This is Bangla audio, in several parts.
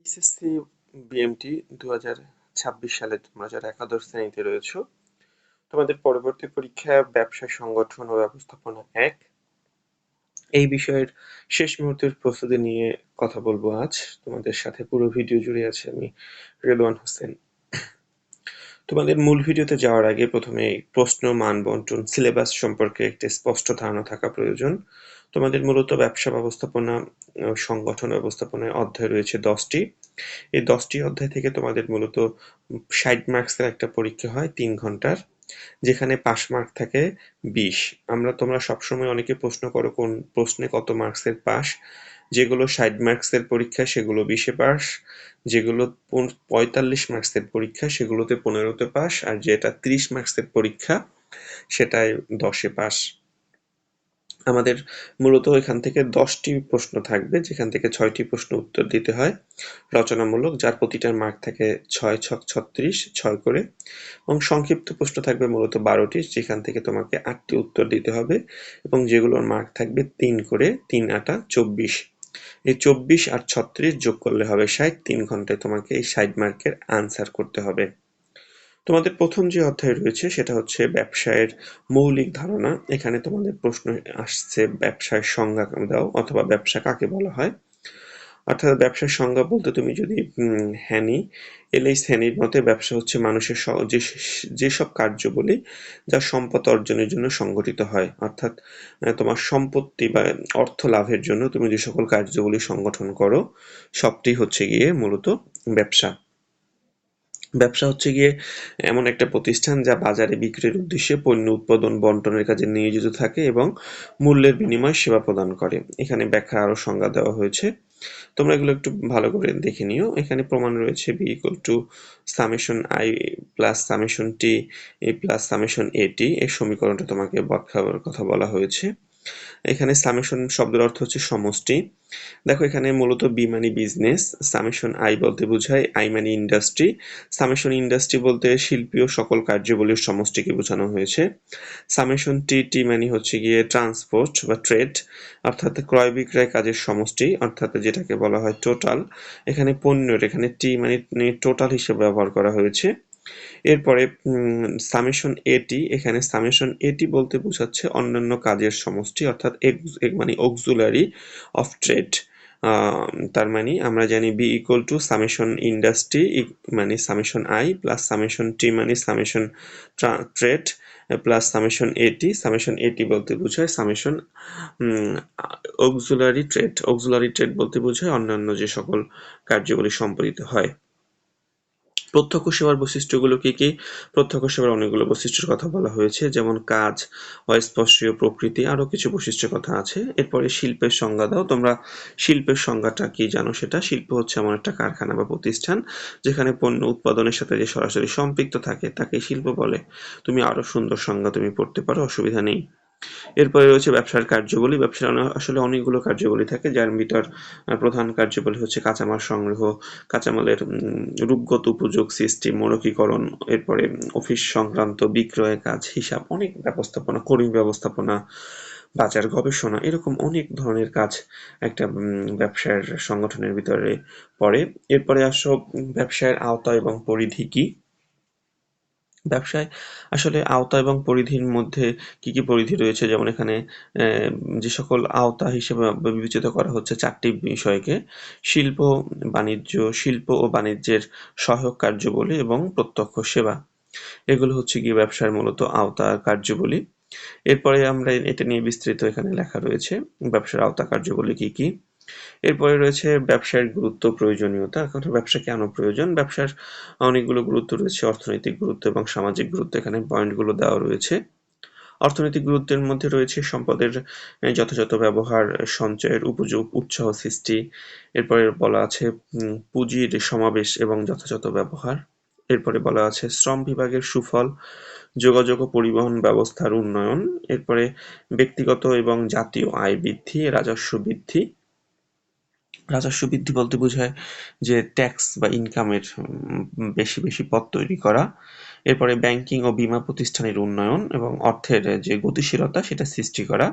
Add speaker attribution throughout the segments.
Speaker 1: এসএসসি বিএমটি 2026 সালে তোমরা যারা একাদশ শ্রেণীতে রয়েছো, তোমাদের পরবর্তী পরীক্ষা ব্যবসা সংগঠন ও ব্যবস্থাপনা 1 এই বিষয়ের শেষ মুহূর্তের প্রস্তুতি নিয়ে কথা বলবো আজ। তোমাদের সাথে পুরো ভিডিও জুড়ে আছে আমি রেদওয়ান হোসেন। তোমাদের মূল ভিডিওতে যাওয়ার আগে প্রথমে প্রশ্ন, মান বন্টন, সিলেবাস সম্পর্কে একটি স্পষ্ট ধারণা থাকা প্রয়োজন। তোমাদের মূলত ব্যবসা ব্যবস্থাপনা সংগঠন ব্যবস্থাপনায় অধ্যায় রয়েছে 10টি। এই 10টি অধ্যায় থেকে তোমাদের মূলত 60 মার্কসের একটা পরীক্ষা হয় 3 ঘন্টার, যেখানে পাস মার্ক থাকে 20। তোমরা সবসময় অনেকে প্রশ্ন করো কোন প্রশ্নে কত মার্কসের পাস। যেগুলো 60 মার্কসের পরীক্ষা সেগুলো 20-এ পাস, যেগুলো 45 মার্কসের পরীক্ষা সেগুলোতে 15-তে পাস, আর যেটা 30 মার্কসের পরীক্ষা সেটায় 10-এ পাস। আমাদের মূলত এখান থেকে 10টি প্রশ্ন থাকবে, যেখান থেকে 6টি প্রশ্ন উত্তর দিতে হয় রচনামূলক, যার প্রতিটার মার্ক থাকে 6 ছক 36, 6 করে, এবং সংক্ষিপ্ত প্রশ্ন থাকবে মূলত 12টি, যেখান থেকে তোমাকে 8টি উত্তর দিতে হবে এবং যেগুলোর মার্ক থাকবে 3 করে, 3 8 24। এই 24 আর 36 যোগ করলে হবে 60। 3 ঘন্টায় তোমাকে এই 60 মার্কের আনসার করতে হবে। তোমাদের প্রথম যে অধ্যায় রয়েছে সেটা হচ্ছে ব্যবসায়ের মৌলিক ধারণা। এখানে তোমাদের প্রশ্ন আসছে ব্যবসার সংজ্ঞা দাও, অথবা ব্যবসা কাকে বলা হয়। অর্থাৎ ব্যবসার সংজ্ঞা বলতে তুমি যদি হ্যানি এলএইচ হ্যানির মতে ব্যবসা হচ্ছে মানুষের যেসব কার্যবলী যা সম্পদ অর্জনের জন্য সংগঠিত হয়, অর্থাৎ তোমার সম্পত্তি বা অর্থ লাভের জন্য তুমি যে সকল কার্যবলী সংগঠন করো সবটি হচ্ছে গিয়ে মূলত ব্যবসা। ব্যবসা হচ্ছে গিয়ে এমন একটা প্রতিষ্ঠান যা বাজারে বিক্রির উদ্দেশ্যে পণ্য উৎপাদন বন্টনের কাজে নিয়োজিত থাকে এবং মূল্যের বিনিময়ে সেবা প্রদান করে। এখানে ব্যাখ্যা আরো সংজ্ঞা দেওয়া হয়েছে, তোমরা এগুলো একটু ভালো করে দেখে নিও। এখানে প্রমাণ রয়েছে B equal to summation I plus summation T plus summation AT. এই সমীকরণটা তোমাকে ব্যাখ্যার কথা বলা হয়েছে। এখানে সামেশন শব্দের অর্থ হচ্ছে সমষ্টি। দেখো এখানে মূলত বি মানে বিজনেস, সামেশন আই বলতে বোঝায় আই মানে ইন্ডাস্ট্রি, সামেশন ইন্ডাস্ট্রি বলতে শিল্পী ও সকল কার্যবলীর সমষ্টিকে বোঝানো হয়েছে। সামেশন টি মানে হচ্ছে গিয়ে ট্রান্সপোর্ট বা ট্রেড, অর্থাৎ ক্রয় বিক্রয় কাজের সমষ্টি, অর্থাৎ যেটাকে বলা হয় টোটাল। এখানে পণ্যের, এখানে টি মানে টোটাল হিসেবে ব্যবহার করা হয়েছে। এরপরে সামেশন এটি, এখানে সামেশন এটি বলতে বোঝাচ্ছে অন্যান্য কাজের সমষ্টি, অর্থাৎ মানে অক্সিলারি অফ ট্রেড। তার মানে আমরা জানি B equal to summation industry মানে summation I plus summation T মানে summation trade plus summation AT বলতে বোঝায় summation auxiliary trade. Auxiliary trade বলতে বোঝায় অন্যান্য যে সকল কার্যবলী সম্পাদিত হয়। প্রত্যক্ষ সেবার বৈশিষ্ট্যগুলো কি কি? প্রত্যক্ষ সেবার অনেকগুলো বৈশিষ্ট্যের কথা বলা হয়েছে, যেমন কাজ, অস্পর্শীয় প্রকৃতি, আরো কিছু বৈশিষ্ট্যের কথা আছে। এরপরে শিল্পের সংজ্ঞা দাও। তোমরা শিল্পের সংজ্ঞাটা কি জানো সেটা? শিল্প হচ্ছে এমন একটা কারখানা বা প্রতিষ্ঠান যেখানে পণ্য উৎপাদনের সাথে যে সরাসরি সম্পৃক্ত থাকে তাকে শিল্প বলে। তুমি আরো সুন্দর সংজ্ঞা তুমি পড়তে পারো, অসুবিধা নেই। এরপরে রয়েছে ব্যবসার কার্যবলী। ব্যবসার আসলে অনেকগুলো কার্যবলী থাকে, যার ভিতর প্রধান কার্যবলী হচ্ছে কাঁচামাল সংগ্রহ, কাঁচামালের রূপগত উপযোগ সৃষ্টি, মোড়কীকরণ, এরপরে অফিস সংক্রান্ত বিক্রয় কাজ, হিসাব, অনেক ব্যবস্থাপনা, কর্মী ব্যবস্থাপনা, বাজার গবেষণা, এরকম অনেক ধরনের কাজ একটা ব্যবসার সংগঠনের ভিতরে পড়ে। এরপরে আসো ব্যবসায়ের আওতা এবং পরিধি কি। ব্যবসায় আসলে আওতা এবং পরিধির মধ্যে কি কি পরিধি রয়েছে, যেমন এখানে যে সকল আওতা হিসেবে বিবেচিত করা হচ্ছে 4টি বিষয়কে: শিল্প শিল্প ও বাণিজ্যের সহায়ক কার্যবলী এবং প্রত্যক্ষ সেবা। এগুলো হচ্ছে গিয়ে ব্যবসার মূলত আওতা কার্যবলী। এরপরে আমরা এটা নিয়ে বিস্তৃত এখানে লেখা রয়েছে ব্যবসার আওতা কার্যবলী কি কি। এরপরে রয়েছে ব্যবসার গুরুত্ব, প্রয়োজনীয়তা। এখন ব্যবসা কেন প্রয়োজন? ব্যবসার অনেকগুলো গুরুত্ব রয়েছে, অর্থনৈতিক গুরুত্ব এবং সামাজিক গুরুত্ব। এখানে পয়েন্টগুলো দেওয়া রয়েছে। অর্থনৈতিক গুরুত্বের মধ্যে রয়েছে সম্পদের যথাযথ ব্যবহার, সঞ্চয়ের উপযোগ, উৎসাহ সৃষ্টি। এরপরে বলা আছে পুঁজির সমাবেশ এবং যথাযথ ব্যবহার। এরপরে বলা আছে শ্রম বিভাগের সুফল, যোগাযোগ ও পরিবহন ব্যবস্থার উন্নয়ন। এরপরে ব্যক্তিগত এবং জাতীয় আয় বৃদ্ধি, রাজস্ব বৃদ্ধি। রাজস্ব বৃদ্ধি বলতে বোঝায় যে ট্যাক্স বা ইনকামের বেশি বেশি পথ তৈরি করা। এরপরে ব্যাংকিং ও বীমা প্রতিষ্ঠানের উন্নয়ন এবং অর্থের যে গতিশীলতা সেটা সৃষ্টি করা।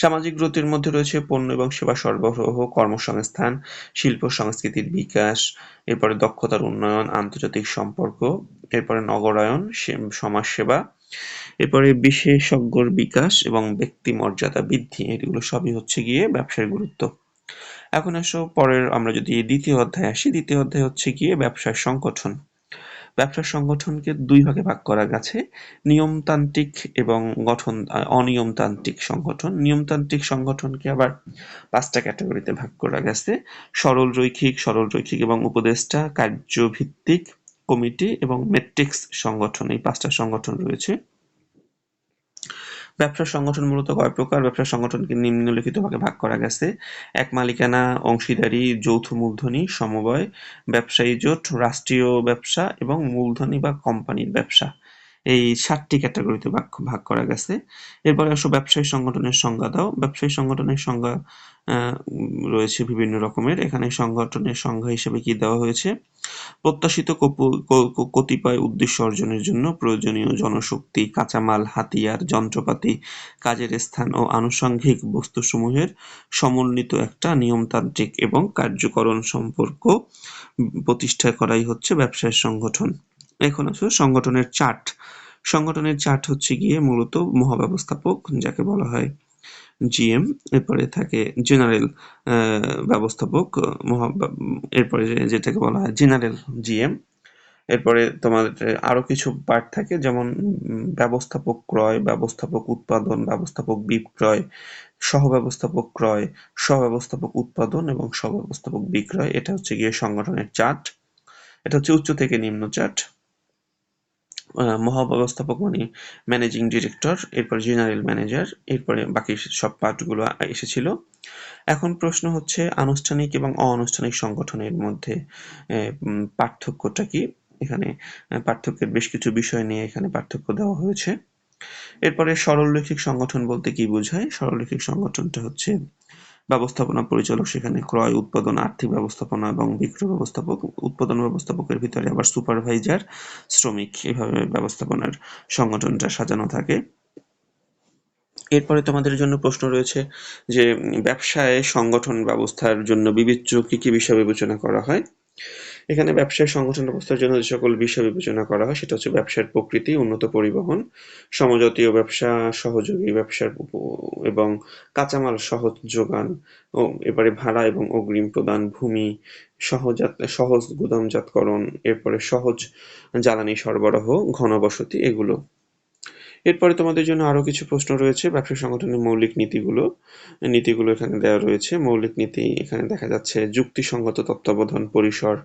Speaker 1: সামাজিক গ্রোথের মধ্যে রয়েছে পণ্য এবং সেবা সরবরাহ, কর্মসংস্থান, শিল্প সংস্কৃতির বিকাশ, এরপরে দক্ষতার উন্নয়ন, আন্তর্জাতিক সম্পর্ক, এরপরে নগরায়ন, সমাজসেবা, এরপরে বিশেষজ্ঞর বিকাশ এবং ব্যক্তি মর্যাদা বৃদ্ধি। এগুলো সবই হচ্ছে গিয়ে ব্যবসার গুরুত্ব। এখন আসো পরের আমরা যদি দ্বিতীয় অধ্যায়ে আসি, দ্বিতীয় অধ্যায় হচ্ছে গিয়ে ব্যবসার সংগঠন। ব্যবসার সংগঠনকে দুই ভাগে ভাগ করা গেছে, নিয়মতান্ত্রিক এবং অনিয়মতান্ত্রিক সংগঠন। নিয়মতান্ত্রিক সংগঠনকে আবার ৫টা ক্যাটাগরিতে ভাগ করা গেছে, সরল রৈখিক এবং উপদেষ্টা, কার্যভিত্তিক, কমিটি এবং মেট্রিক্স সংগঠন। এই ৫টা সংগঠন রয়েছে। ব্যবসার সংগঠন মূলত কয় প্রকার? ব্যবসার সংগঠনকে নিম্নলিখিত ভাগে ভাগ করা গেছে: এক মালিকানা, অংশীদারি, যৌথ মূলধনী, সমবায়, ব্যবসায়ী জোট, রাষ্ট্রীয় ব্যবসা এবং মূলধনী বা কোম্পানির ব্যবসা। এই ৭টি ক্যাটাগরিতে ভাগ করা গেছে। এরপরে আসো ব্যবসায়ী সংগঠনের সংজ্ঞা দাও। ব্যবসায়ী সংগঠনের সংজ্ঞা রয়েছে বিভিন্ন রকমের। এখানে সংগঠনের সংজ্ঞা হিসেবে কি দেওয়া হয়েছে? প্রত্যাশিত কতিপয় উদ্দেশ্য অর্জনের জন্য প্রয়োজনীয় জনশক্তি, কাঁচামাল, হাতিয়ার, যন্ত্রপাতি, কাজের স্থান ও আনুষঙ্গিক বস্তুসমূহের সমন্বিত একটা নিয়মতান্ত্রিক এবং কার্যকরণ সম্পর্ক প্রতিষ্ঠা করাই হচ্ছে ব্যবসায়ের সংগঠন। এখন আসো সংগঠনের চার্ট। সংগঠনের চার্ট হচ্ছে গিয়ে মূলত মহাব্যবস্থাপক, যাকে বলা হয় জিএম, এরপরে থাকে জেনারেল ব্যবস্থাপক, এরপরে যেটাকে বলা হয় জেনারেল জিএম। এরপরে তোমাদের আরো কিছু পার্ট থাকে, যেমন ব্যবস্থাপক ক্রয়, ব্যবস্থাপক উৎপাদন, ব্যবস্থাপক বিক্রয়, সহব্যবস্থাপক ক্রয়, সহব্যবস্থাপক উৎপাদন এবং সহব্যবস্থাপক বিক্রয়। এটা হচ্ছে গিয়ে সংগঠনের চার্ট। এটা হচ্ছে উচ্চ থেকে নিম্ন চার্ট। মহাব্যবস্থাপক মানে ম্যানেজিং ডিরেক্টর, এরপর জেনারেল ম্যানেজার, এরপরে বাকি সব পার্টগুলো এসেছিল। এখন প্রশ্ন হচ্ছে আনুষ্ঠানিক এবং অনানুষ্ঠানিক সংগঠনের মধ্যে পার্থক্যটা কি? এখানে পার্থক্যের বেশ কিছু বিষয় নিয়ে এখানে পার্থক্য দেওয়া হয়েছে। এরপরে সরলরৈখিক সংগঠন বলতে কি বোঝায়? সরলরৈখিক সংগঠনটা হচ্ছে ব্যবস্থাপনা পরিচালক, সেখানে ক্রয়, উৎপাদন, আর্থিক ব্যবস্থাপনা এবং বিক্রয় ব্যবস্থাপক। উৎপাদন ব্যবস্থাপকের ভিতরে আবার সুপারভাইজার, শ্রমিক, এভাবে ব্যবস্থাপনার সংগঠনটা সাজানো থাকে। এরপরে তোমাদের জন্য প্রশ্ন রয়েছে যে ব্যবসায় সংগঠন ব্যবস্থার জন্য বিবেচ্য কি কি বিষয় বিবেচনা করা হয়। এখানে ব্যবসায় সংগঠন ব্যবস্থার জন্য যে সকল বিষয় বিবেচনা করা হয় সেটা হচ্ছে ব্যবসার প্রকৃতি, উন্নত পরিবহন, সমজাতীয় ব্যবসা, সহযোগী ব্যবসার এবং কাঁচামাল সহজ যোগান, ও এবারে ভাড়া এবং অগ্রিম প্রদান, ভূমি, সহজ গুদামজাতকরণ, এরপরে সহজ জ্বালানি সরবরাহ, ঘনবসতি, এগুলো। এরপরে তোমাদের জন্য আরো কিছু প্রশ্ন রয়েছে। ব্যবসা সংগঠনের মৌলিক নীতিগুলো এখানে দেওয়া রয়েছে। মৌলিক নীতি এখানে দেখা যাচ্ছে যুক্তিসঙ্গত তত্ত্বাবধান পরিসর,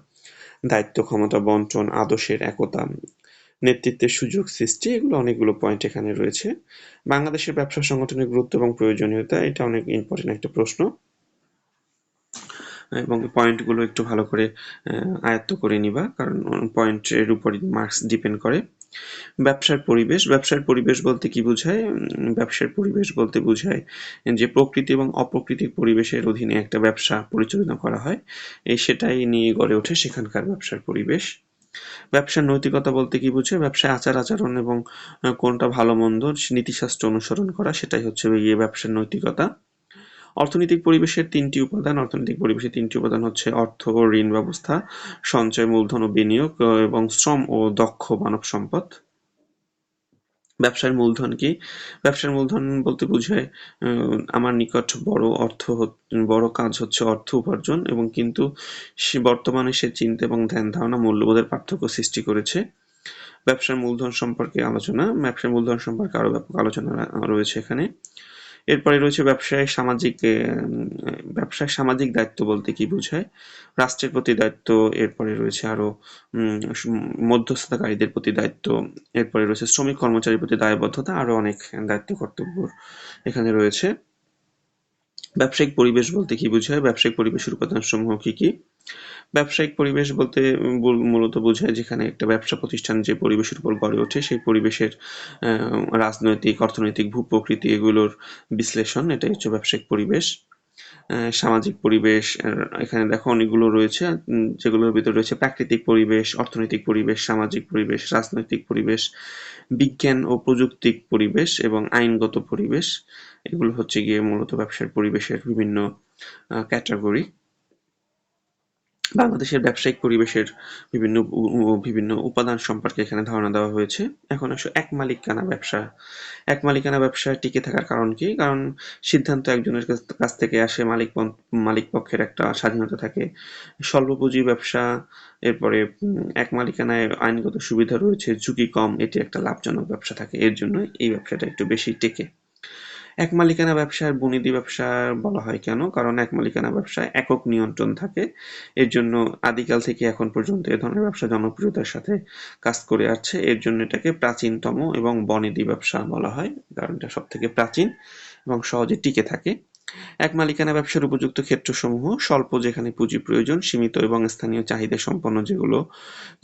Speaker 1: দায়িত্ব ক্ষমতা বন্টন, আদর্শের একতা, নেতৃত্বের সুযোগ সৃষ্টি, এগুলো অনেকগুলো পয়েন্ট এখানে রয়েছে। বাংলাদেশের ব্যবসা সংগঠনের গুরুত্ব এবং প্রয়োজনীয়তা, এটা অনেক ইম্পর্টেন্ট একটা প্রশ্ন, এবং পয়েন্টগুলো একটু ভালো করে আয়ত্ত করে নিবা, কারণ পয়েন্টের উপরই মার্কস ডিপেন্ড করে। ব্যবসার পরিবেশ বলতে কি বোঝায়? ব্যবসার পরিবেশ বলতে বোঝায় যে প্রকৃতি এবং অপ্রাকৃতিক পরিবেশের অধীনে একটা ব্যবসা পরিচালনা করা হয়, সেটাই নিয়ে গড়ে ওঠে সেখানকার ব্যবসার পরিবেশ। ব্যবসার নৈতিকতা বলতে কি বোঝায়? ব্যবসায় আচার-আচরণ এবং কোনটা ভালো মন্দ নীতিশাস্ত্র অনুসরণ করা, সেটাই হচ্ছে গিয়ে ব্যবসার নৈতিকতা। অর্থনৈতিক পরিবেশের তিনটি উপাদান হচ্ছে অর্থ ও ঋণ ব্যবস্থা, সঞ্চয়, মূলধন ও বিনিয়োগ, এবং শ্রম ও দক্ষ মানব সম্পদ। ব্যবসার মূলধন কি? ব্যবসার মূলধন বলতে বোঝায় আমার নিকট বড় কাজ হচ্ছে অর্থ উপার্জন, এবং কিন্তু বর্তমানে সে চিন্তা এবং ধ্যান ধারণা মূল্যবোধের পার্থক্য সৃষ্টি করেছে। ব্যবসার মূলধন সম্পর্কে আরো ব্যাপক আলোচনা রয়েছে এখানে। এরপরে রয়েছে ব্যবসায় সামাজিক দায়িত্ব বলতে কি বোঝায়? রাষ্ট্রের প্রতি দায়িত্ব, এরপরে রয়েছে আরো মধ্যস্থতাকারীদের প্রতি দায়িত্ব, এরপরে রয়েছে শ্রমিক কর্মচারীর প্রতি দায়বদ্ধতা, আরো অনেক দায়িত্ব কর্তব্য এখানে রয়েছে। ব্যবসায়িক পরিবেশ বলতে কি বোঝায়? ব্যবসায়িক পরিবেশের উপাদানসমূহ কি কি? ব্যবসায়িক পরিবেশ বলতে মূলত বোঝায় যেখানে একটা ব্যবসা প্রতিষ্ঠান যে পরিবেশের উপর গড়ে ওঠে, সেই পরিবেশের রাজনৈতিক, অর্থনৈতিক, ভূপ্রকৃতি, এগুলোর বিশ্লেষণ, এটাই হচ্ছে ব্যবসায়িক পরিবেশ। সামাজিক পরিবেশ, এখানে দেখো অনেকগুলো রয়েছে, যেগুলোর ভিতরে রয়েছে প্রাকৃতিক পরিবেশ, অর্থনৈতিক পরিবেশ, সামাজিক পরিবেশ, রাজনৈতিক পরিবেশ, বিজ্ঞান ও প্রযুক্তিক পরিবেশ এবং আইনগত পরিবেশ। এগুলো হচ্ছে গিয়ে মূলত ব্যবসার পরিবেশের বিভিন্ন ক্যাটাগরি। বাংলাদেশের ব্যবসায়িক পরিবেশের বিভিন্ন উপাদান সম্পর্কে এখানে ধারণা দেওয়া হয়েছে। এখন আসো এক মালিকানা ব্যবসা। এক মালিকানা ব্যবসায় টিকে থাকার কারণ কি? কারণ সিদ্ধান্ত একজনের কাছ থেকে আসে, মালিক পক্ষের একটা স্বাধীনতা থাকে। স্বল্প পুঁজি ব্যবসা, এরপরে এক মালিকানায় আইনগত সুবিধা রয়েছে, ঝুঁকি কম, এটি একটা লাভজনক ব্যবসা থাকে, এর জন্য এই ব্যবসাটা একটু বেশি টেকে। এক মালিকানা ব্যবসার বনেদি ব্যবসা বলা হয় কেন? কারণ এক মালিকানা ব্যবসায় একক নিয়ন্ত্রণ থাকে। এর জন্য আদিকাল থেকে এখন পর্যন্ত এ ধরনের ব্যবসা জনপ্রিয়তার সাথে কাজ করে আসছে। এর জন্য এটাকে প্রাচীনতম এবং বনেদি ব্যবসা বলা হয়, কারণ এটা সব থেকে প্রাচীন এবং সহজে টিকে থাকে। এক মালিকানা ব্যবসার উপযুক্ত ক্ষেত্রসমূহ: স্বল্প যেখানে পুঁজি প্রয়োজন, সীমিত এবং স্থানীয় চাহিদা সম্পন্ন যেগুলো,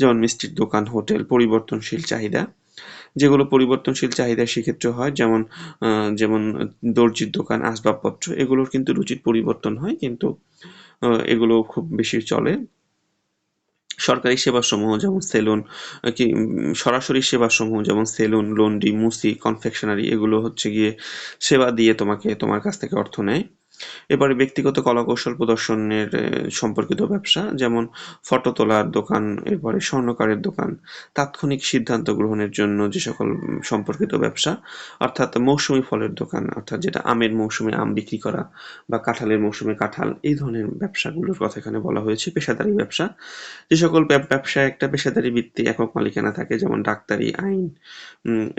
Speaker 1: যেমন মিষ্টির দোকান, হোটেল, পরিবর্তনশীল চাহিদা। যেগুলো পরিবর্তনশীল চাহিদা সেক্ষেত্রে হয়, যেমন দর্জির দোকান, আসবাবপত্র, এগুলোর কিন্তু রুচির পরিবর্তন হয়, কিন্তু এগুলো খুব বেশি চলে। সরকারি সেবাসমূহ যেমন সেলুন, সরাসরি সেবাসমূহ যেমন সেলুন, লন্ড্রি, মুসি, কনফেকশনারি, এগুলো হচ্ছে গিয়ে সেবা দিয়ে তোমার কাছ থেকে অর্থ নেয়। এবারে ব্যক্তিগত কলাকৌশল প্রদর্শনের সম্পর্কিত ব্যবসা, যেমন ফটো তোলার দোকান, এরপরে স্বর্ণকারের দোকান, তাৎক্ষণিক সিদ্ধান্ত গ্রহণের জন্য যে সকল সম্পর্কিত ব্যবসা, অর্থাৎ মৌসুমী ফলের দোকান, অর্থাৎ যেটা আমের মৌসুমে আম বিক্রি করা বা কাঁঠালের মৌসুমে কাঁঠাল, এই ধরনের ব্যবসাগুলোর কথা এখানে বলা হয়েছে। পেশাদারি ব্যবসা, যে সকল ব্যবসায় একটা পেশাদারি ভিত্তি, একক মালিকানা থাকে, যেমন ডাক্তারি, আইন,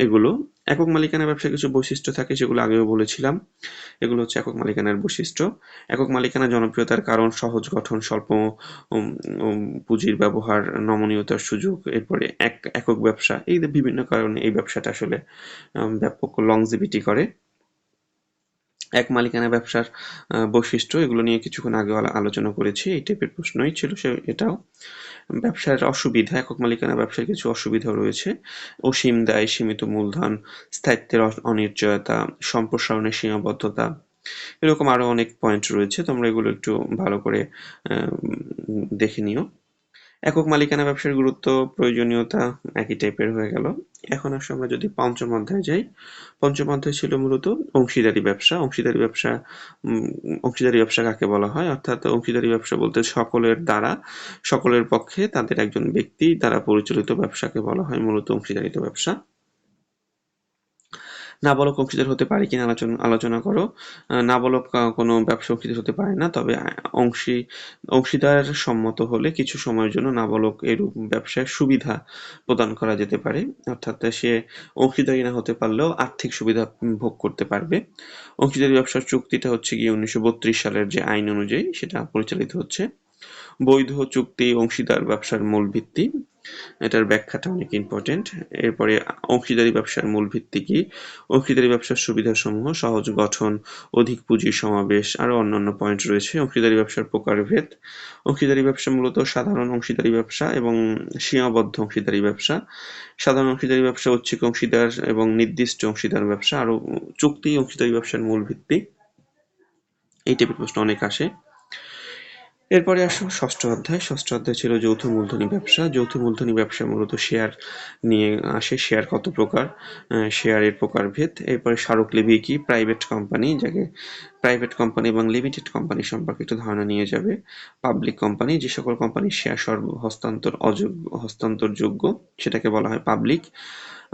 Speaker 1: এগুলো। একক মালিকানা ব্যবসায় কিছু বৈশিষ্ট্য থাকে, যেগুলো আগেও বলেছিলাম। এগুলো হচ্ছে একক মালিকানার বৈশিষ্ট্য। একক মালিকানা জনপ্রিয়তার কারণ: সহজ গঠন, স্বল্প উম উম পুঁজির ব্যবহার, নমনীয়তার সুযোগ, এরপরে একক ব্যবসা। এই যে বিভিন্ন কারণে এই ব্যবসাটা আসলে ব্যাপক লংজিভিটি করে। এক মালিকানা ব্যবসার বৈশিষ্ট্য, এগুলো নিয়ে কিছুক্ষণ আগে আলোচনা করেছি, এই টাইপের প্রশ্নই ছিল এটাও। ব্যবসার অসুবিধা: একক মালিকানা ব্যবসার কিছু অসুবিধাও রয়েছে। অসীম দায়, সীমিত মূলধন, স্থায়িত্বের অনিশ্চয়তা, সম্প্রসারণের সীমাবদ্ধতা, এরকম আরো অনেক পয়েন্ট রয়েছে। তোমরা এগুলো একটু ভালো করে দেখে নিও। একক মালিকানা ব্যবসার গুরুত্ব, প্রয়োজনীয়তা একই টাইপের হয়ে গেল। এখন আসলে আমরা যদি পঞ্চম অধ্যায়ে যাই, পঞ্চম অধ্যায় ছিল মূলত অংশীদারি ব্যবসা। অংশীদারি ব্যবসা কাকে বলা হয়? অর্থাৎ অংশীদারি ব্যবসা বলতে সকলের পক্ষে তাদের একজন ব্যক্তি দ্বারা পরিচালিত ব্যবসাকে বলা হয় মূলত অংশীদারিত্ব ব্যবসা। নাবালক অংশীদার হতে পারে কিনা আলোচনা করো। নাবালক কোনো ব্যবসা অংশীদার হতে পারে না, তবে অংশীদার সম্মত হলে কিছু সময়ের জন্য নাবালক এরূপ ব্যবসায় সুবিধা প্রদান করা যেতে পারে, অর্থাৎ সে অংশীদারি না হতে পারলেও আর্থিক সুবিধা ভোগ করতে পারবে। অংশীদারি ব্যবসার চুক্তিটা হচ্ছে গিয়ে 1932 সালের যে আইন অনুযায়ী সেটা পরিচালিত হচ্ছে। বৈধ চুক্তি অংশীদার ব্যবসার মূল ভিত্তি, এটার ব্যাখ্যাটা অনেক ইম্পর্টেন্ট। এরপরে অংশীদারি ব্যবসার মূল ভিত্তি কি? অংশীদারি ব্যবসার সুবিধাসমূহ: সহজ গঠন, অধিক পুঁজির সমাবেশ, আরো অন্যান্য পয়েন্ট রয়েছে। অংশীদারি ব্যবসার প্রকারভেদ: অংশীদারি ব্যবসা মূলত সাধারণ অংশীদারি ব্যবসা এবং সীমাবদ্ধ অংশীদারি ব্যবসা। সাধারণ অংশীদারি ব্যবসা ঐচ্ছিক অংশীদার এবং নির্দিষ্ট অংশীদার ব্যবসা, আরো চুক্তি অংশীদারি ব্যবসার মূল ভিত্তি। এই টাইপের প্রশ্ন অনেক আসে। এরপরে আসো ষষ্ঠ অধ্যায়। ষষ্ঠ অধ্যায় ছিল যৌথ মূলধনী ব্যবসা। যৌথ মূলধনী ব্যবসা মূলত শেয়ার নিয়ে আসে। শেয়ার কত প্রকার, শেয়ারের প্রকারভেদ। এরপরে স্মারকলিপি কি? প্রাইভেট কোম্পানি, যাকে প্রাইভেট কোম্পানি এবং লিমিটেড কোম্পানি সম্পর্কে একটু ধারণা নিয়ে যাবে। পাবলিক কোম্পানি, যে সকল কোম্পানির শেয়ার হস্তান্তরযোগ্য সেটাকে বলা হয় পাবলিক,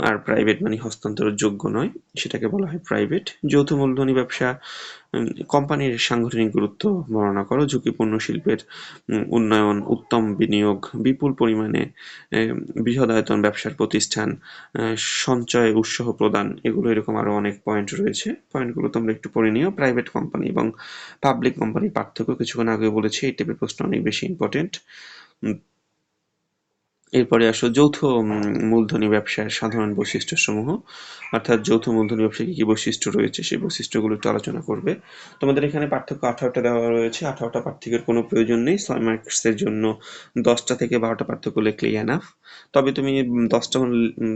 Speaker 1: আর প্রাইভেট মানে হস্তান্তরযোগ্য নয়, সেটাকে বলা হয় প্রাইভেট। যৌথ মূলধনী ব্যবসা: কোম্পানির সাংগঠনিক গুরুত্ব বর্ণনা করো। ঝুঁকিপূর্ণ শিল্পের উন্নয়ন, উত্তম বিনিয়োগ, বিপুল পরিমাণে বৃহদায়তন ব্যবসার প্রতিষ্ঠান, সঞ্চয় উৎসাহ প্রদান, এগুলো এরকম আরো অনেক পয়েন্ট রয়েছে। পয়েন্টগুলো তোমরা একটু পড়ে নিও। প্রাইভেট কোম্পানি এবং পাবলিক কোম্পানির পার্থক্য কিছুক্ষণ আগে বলেছি, এই টাইপের প্রশ্ন অনেক বেশি ইম্পর্টেন্ট। এরপরে আসো যৌথ মূলধনী ব্যবসার সাধারণ বৈশিষ্ট্যসমূহ, অর্থাৎ যৌথ মূলধনী ব্যবসায় কি কি বৈশিষ্ট্য রয়েছে সেই বৈশিষ্ট্যগুলো একটু আলোচনা করবে। তোমাদের এখানে পার্থক্য 18টা দেওয়া রয়েছে। 18টা পার্থক্যের কোনো প্রয়োজন নেই। 6 মার্কসের জন্য 10টা থেকে 12টা পার্থক্য লিখলেই এনাফ। তবে তুমি 10টা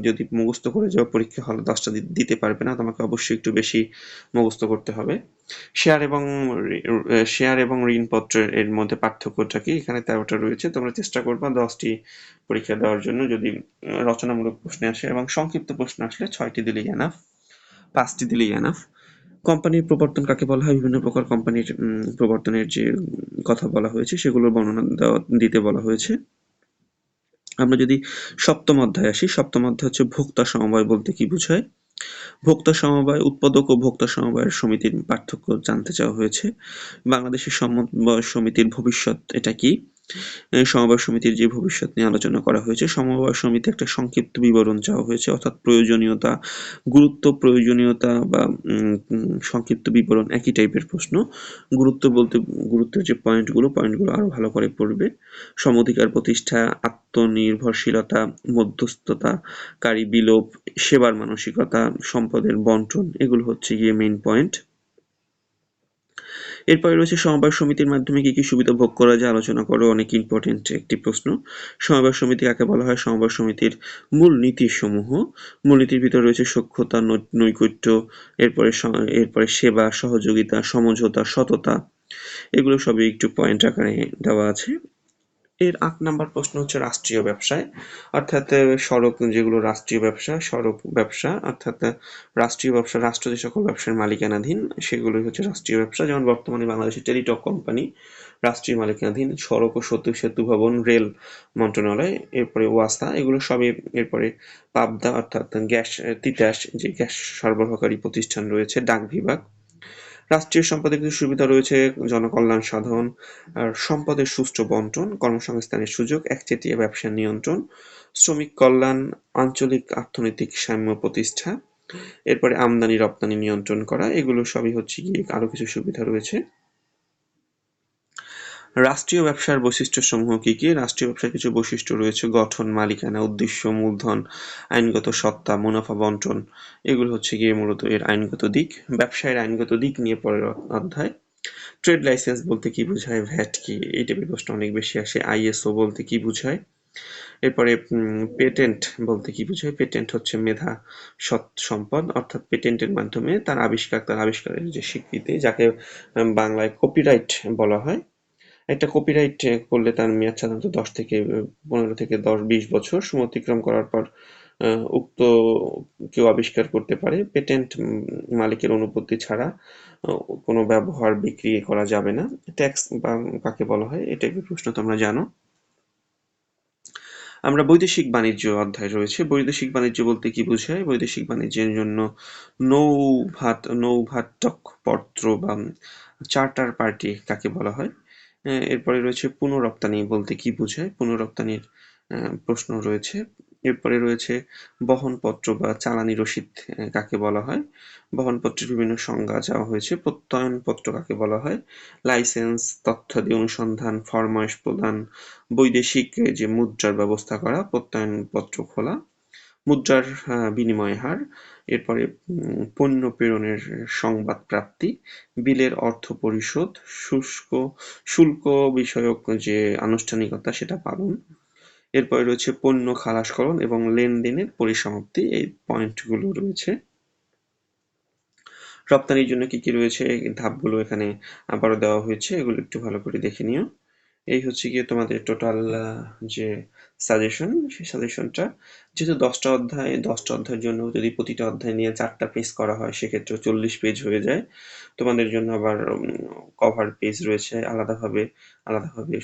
Speaker 1: যদি মুখস্থ করে যাও, পরীক্ষা হলে 10টা দিতে পারবে না, তোমাকে অবশ্যই একটু বেশি মুখস্থ করতে হবে। শেয়ার এবং ঋণপত্রের এর মধ্যে পার্থক্যটা কি? এখানে 13টা রয়েছে। তোমরা চেষ্টা করবা 10টি পরীক্ষা দেওয়ার জন্য। যদি রচনামূলক প্রশ্ন আসে এবং সংক্ষিপ্ত প্রশ্ন আসলে 6টি দিলেই এনাফ, 5টি দিলেই এনাফ। কোম্পানির প্রবর্তন কাকে বলা হয়? বিভিন্ন প্রকার কোম্পানির প্রবর্তনের যে কথা বলা হয়েছে সেগুলোর বর্ণনা দিতে বলা হয়েছে। আমরা যদি সপ্তম অধ্যায়ে আসি, সপ্তম অধ্যায় হচ্ছে ভোক্তা সমবায় বলতে কি বোঝায়। ভোক্তা সমবায়, উৎপাদক ও ভোক্তা সমবায়ের সমিতির পার্থক্য জানতে চাওয়া হয়েছে। বাংলাদেশের সমবায় সমিতির ভবিষ্যৎ এটা কি? সমবায় সমিতির যে ভবিষ্যৎ নিয়ে আলোচনা করা হয়েছে। সমবায় সমিতি একটা সংক্ষিপ্ত বিবরণ চাওয়া হয়েছে, অর্থাৎ প্রয়োজনীয়তা, গুরুত্ব, প্রয়োজনীয়তা বা সংক্ষিপ্ত বিবরণ একই টাইপের প্রশ্ন। গুরুত্ব বলতে গুরুত্বের যে পয়েন্টগুলো আরো ভালো করে পড়বে। সমঅধিকার প্রতিষ্ঠা, আত্মনির্ভরশীলতা, মধ্যস্থতাকারী বিলোপ, সেবার মানসিকতা, সম্পদের বন্টন, এগুলো হচ্ছে গিয়ে মেইন পয়েন্ট। এরপরে রয়েছে সমবায় সমিতির মাধ্যমে কি কি সুবিধা ভোগ করা যায় আলোচনা করো। অনেক ইম্পর্টেন্ট একটি প্রশ্ন। সমবায় সমিতি কাকে বলা হয়? সমবায় সমিতির মূল নীতিসমূহ। মূলনীতির ভিতরে রয়েছে সখ্যতা, নৈকট্য, এরপরে সেবা, সহযোগিতা, সমঝোতা, সততা, এগুলো সবই একটু পয়েন্ট আকারে দেওয়া আছে। এর 8 নাম্বার প্রশ্ন হচ্ছে রাষ্ট্রীয় ব্যবসায়, অর্থাৎ সড়ক যেগুলো রাষ্ট্রীয় ব্যবসা, সড়ক ব্যবসা, অর্থাৎ রাষ্ট্রীয় ব্যবসা, রাষ্ট্র যে সকল ব্যবসার মালিকানাধীন সেগুলোই হচ্ছে রাষ্ট্রীয় ব্যবসা। যেমন বর্তমানে বাংলাদেশের টেলিটক কোম্পানি রাষ্ট্রীয় মালিকানাধীন, সড়ক ও সেতু ভবন, রেল মন্ত্রণালয়, এরপরে ওয়াসা, এগুলো সবই। এরপরে পাবদা অর্থাৎ তিতাস যে গ্যাস সরবরাহকারী প্রতিষ্ঠান রয়েছে, ডাক বিভাগ। রাষ্ট্রীয় সম্পদের কিছু সুবিধা রয়েছে: জনকল্যাণ সাধন, আর সম্পদের সুষ্ঠু বন্টন, কর্মসংস্থানের সুযোগ, একচেটিয়া ব্যবসার নিয়ন্ত্রণ, শ্রমিক কল্যাণ, আঞ্চলিক অর্থনৈতিক সাম্য প্রতিষ্ঠা, এরপরে আমদানি রপ্তানি নিয়ন্ত্রণ করা, এগুলো সবই হচ্ছে গিয়ে আরো কিছু সুবিধা রয়েছে। রাষ্ট্রীয় ব্যবসার বৈশিষ্ট্যসমূহ কি কি? রাষ্ট্রীয় ব্যবসার কিছু বৈশিষ্ট্য রয়েছে: গঠন, মালিকানা, উদ্দেশ্য, মূলধন, আইনগত সত্তা, মুনাফা বন্টন, এগুলো হচ্ছে গিয়ে মূলত এর আইনগত দিক। ব্যবসায়ের আইনগত দিক নিয়ে পরের অধ্যায়। ট্রেড লাইসেন্স বলতে কি বোঝায়? ভ্যাট কি? এই টাইপের প্রশ্ন অনেক বেশি আসে। আইএসও বলতে কি বোঝায়? এরপরে পেটেন্ট বলতে কি বোঝায়? পেটেন্ট হচ্ছে মেধা সম্পদ, অর্থাৎ পেটেন্টের মাধ্যমে তার আবিষ্কারের যে স্বীকৃতি, যাকে বাংলায় কপিরাইট বলা হয়। একটা কপিরাইট করলে তার মেয়াদ সাধারণত 15 থেকে 20 বছর। সময় অতিক্রম করার পর উক্ত কেউ আবিষ্কার করতে পারে। পেটেন্ট মালিকের অনুমতি ছাড়া কোনো ব্যবহার বিক্রি করা যাবে না। ট্যাক্স কাকে বলা হয়? এটা একটু প্রশ্ন তোমরা জানো। আমরা বৈদেশিক বাণিজ্য অধ্যায় রয়েছে। বৈদেশিক বাণিজ্য বলতে কি বোঝায়? বৈদেশিক বাণিজ্যের জন্য নৌভাটক পত্র বা চার্টার পার্টি কাকে বলা হয়? এরপরে রয়েছে পুনঃরপ্তানি বলতে কি বোঝায়? পুনঃরপ্তানির প্রশ্ন রয়েছে। এরপরে রয়েছে বহনপত্র বা চালানি রসিদ কাকে বলা হয়? বহনপত্রের বিভিন্ন সংজ্ঞা চাওয়া হয়েছে। প্রত্যয়নপত্র কাকে বলা হয়? লাইসেন্স, তথ্যাদি অনুসন্ধান, ফরমায়েশ প্রদান, বৈদেশিক যে মুদ্রার ব্যবস্থা করা, প্রত্যয়নপত্র খোলা, মুদ্রার বিনিময় হার, এরপরে পণ্য প্রেরণের সংবাদ প্রাপ্তি, বিলের অর্থ পরিশোধ, শুল্ক বিষয়ক যে আনুষ্ঠানিকতা সেটা পালন, এরপরে রয়েছে পণ্য খালাসকরণ এবং লেনদেনের পরিসমাপ্তি। এই পয়েন্টগুলো রয়েছে। রপ্তানির জন্য কি কি রয়েছে ধাপগুলো এখানে আবারও দেওয়া হয়েছে, এগুলো একটু ভালো করে দেখে নিও। এই হচ্ছে গিয়ে তোমাদের টোটাল যে সাজেশন, সেই সাজেশনটা যেহেতু 10টা অধ্যায়ের জন্য যদি প্রতিটা অধ্যায় নিয়ে 4টা পেজ করা হয় সেক্ষেত্রে 40 পেজ হয়ে যায়। তোমাদের জন্য আবার কভার পেজ রয়েছে, আলাদাভাবে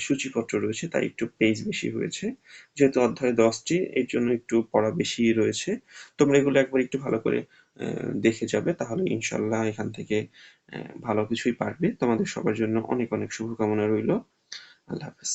Speaker 1: সূচিপত্র রয়েছে, তাই একটু পেজ বেশি হয়েছে। যেহেতু অধ্যায় 10টি, এর জন্য একটু পড়া বেশি রয়েছে। তোমরা এগুলো একবার একটু ভালো করে দেখে যাবে, তাহলে ইনশাল্লাহ এখান থেকে ভালো কিছুই পারবে। তোমাদের সবার জন্য অনেক অনেক শুভকামনা রইল। আল্লাহ হাফেজ।